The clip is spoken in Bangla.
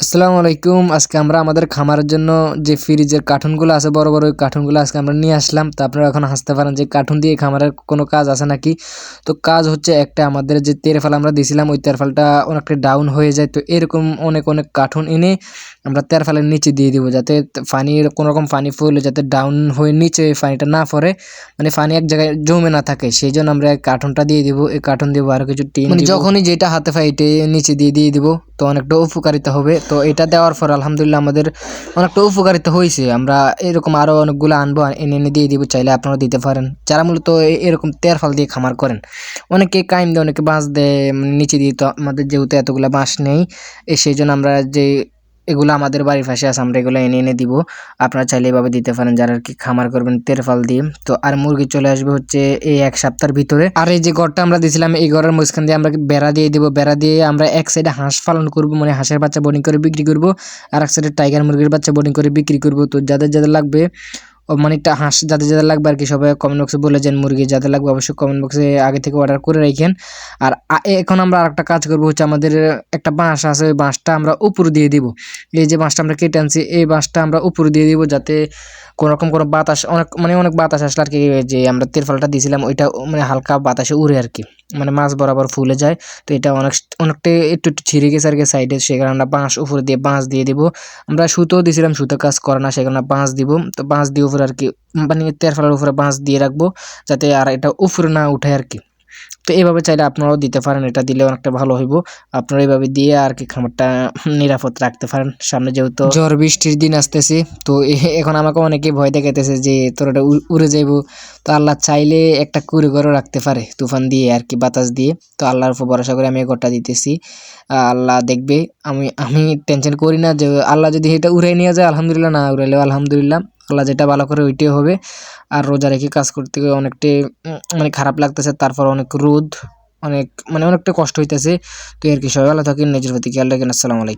আসসালামু আলাইকুম। আজকে আমরা আমাদের খামারের জন্য যে ফ্রিজের কার্টুনগুলো আছে, বড় বড় ওই কার্টুনগুলো আজকে আমরা নিয়ে আসলাম। তো আপনারা এখন হাসতে পারেন যে কার্টুন দিয়ে খামারের কোনো কাজ আছে নাকি। তো কাজ হচ্ছে একটা, আমাদের যে তেরফাল আমরা দিয়েছিলাম ওই তেরফালটা অনেকটা ডাউন হয়ে যায়। তো এরকম অনেক অনেক কার্টুন এনে আমরা তেরফালের নিচে দিয়ে দিব, যাতে পানির কোনো রকম পানি পড়লে যাতে ডাউন হয়ে নিচে পানিটা না পড়ে, মানে পানি এক জায়গায় জমে না থাকে। সেই জন্য আমরা কার্টুনটা দিয়ে দিব। এই কার্টুন দিব আর কিছু টিন, মানে যখনই যেটা হাতে পাই এটা নিচে দিয়ে দিব, তো অনেকটা উপকারিতা হবে। তো এটা দেওয়ার পর আলহামদুলিল্লাহ আমাদের অনেকটা উপকারিতা হয়েছে। আমরা এরকম আরও অনেকগুলো আনবো, এনে এনে দিয়ে দিব, চাইলে আপনারা দিতে পারেন যারা মূলত এরকম তেরফাল দিয়ে খামার করেন। অনেকে কাইম দেয়, অনেকে বাঁশ দেয় নিচে দিয়ে। তো আমাদের যেহেতু এতগুলো বাঁশ নেই, সেই জন্য আমরা যে এগুলো আমাদের বাড়ির পাশে আছে আমরা এগুলো এনে এনে দিব। আপনারা চাইলে এভাবে দিতে পারেন যারা আর কি খামার করবেন তেরফাল দিয়ে। তো আর মুরগি চলে আসবে হচ্ছে এই এক সপ্তাহের ভিতরে। আর এই যে ঘরটা আমরা দিয়েছিলাম এই ঘরের মাঝখান দিয়ে আমরা বেড়া দিয়ে দিব। বেড়া দিয়ে আমরা এক সাইডে হাঁস পালন করব, মানে হাঁসের বাচ্চা বোর্ডিং করে বিক্রি করব, আর এক সাইডে টাইগার মুরগির বাচ্চা বোর্ডিং করে বিক্রি করব। তো যাদের যাদের লাগবে, মানে একটা হাঁস যাদের যাদের লাগবে আর কি, সবাই কমেন্ট বক্সে বলে যান। মুরগি যাদের লাগবে অবশ্যই কমেন্ট বক্সে আগে থেকে অর্ডার করে রাখেন। আর এখন আমরা আরেকটা কাজ করবো হচ্ছে, আমাদের একটা বাঁশ আছে, ওই বাঁশটা আমরা উপর দিয়ে দিব। এই যে বাঁশটা আমরা কেটে আনছি, এই বাঁশটা আমরা উপর দিয়ে দিব, যাতে কোনোরকম কোনো বাতাস, অনেক বাতাস আসলে আর কি, যে আমরা তিরপালটা দিয়েছিলাম ওইটা মানে হালকা বাতাসে উড়ে আর কি, মানে মাছ বরাবর ফুলে যায়। তো এটা অনেকটা একটু ছিঁড়ে গেছে আর কি সাইডে, সেখানে আমরা বাঁশ উপরে দিয়ে বাঁশ দিয়ে দিব। আমরা সুতো দিয়েছিলাম, সুতো কাজ করে না, সেখানে বাঁশ দিব। তো বাঁশ দিয়ে উপরে আর কি, মানে তেরফালের উপরে বাঁশ দিয়ে রাখবো, যাতে আর এটা উপরে না উঠে আর কি। তো এইভাবে চাইলে আপনারাও দিতে পারেন, এটা দিলে অনেকটা ভালো হইব। আপনারা এইভাবে দিয়ে আর কি খামারটা নিরাপদ রাখতে পারেন। সামনে যেহেতু ঝড় বৃষ্টির দিন আসতেছে, তো এখন আমাকে অনেকেই ভয় দেখাইতেছে যে তোর এটা উড়ে যাইব। তো আল্লাহ চাইলে একটা কুড়ে ঘরও রাখতে পারে তুফান দিয়ে আর কি, বাতাস দিয়ে। তো আল্লাহর উপর ভরসা করে আমি এই ঘরটা দিতেছি, আল্লাহ দেখবে। আমি টেনশন করি না, যে আল্লাহ যদি এটা উড়াই নিয়ে যায় আলহামদুলিল্লাহ, না উড়াইলেও আলহামদুলিল্লাহ, আল্লাহ যেটা ভালো করে ওইটাই হবে। আর রোজা রেখে কাজ করতে গিয়ে অনেকটাই মানে খারাপ লাগতেছে, তারপর অনেক রোদ, অনেকটা কষ্ট হইতেছে। তো আর কি, সবাই ভালো থাকেন, নিজের প্রতি খেয়াল রাখেন। আসসালামু আলাইকুম।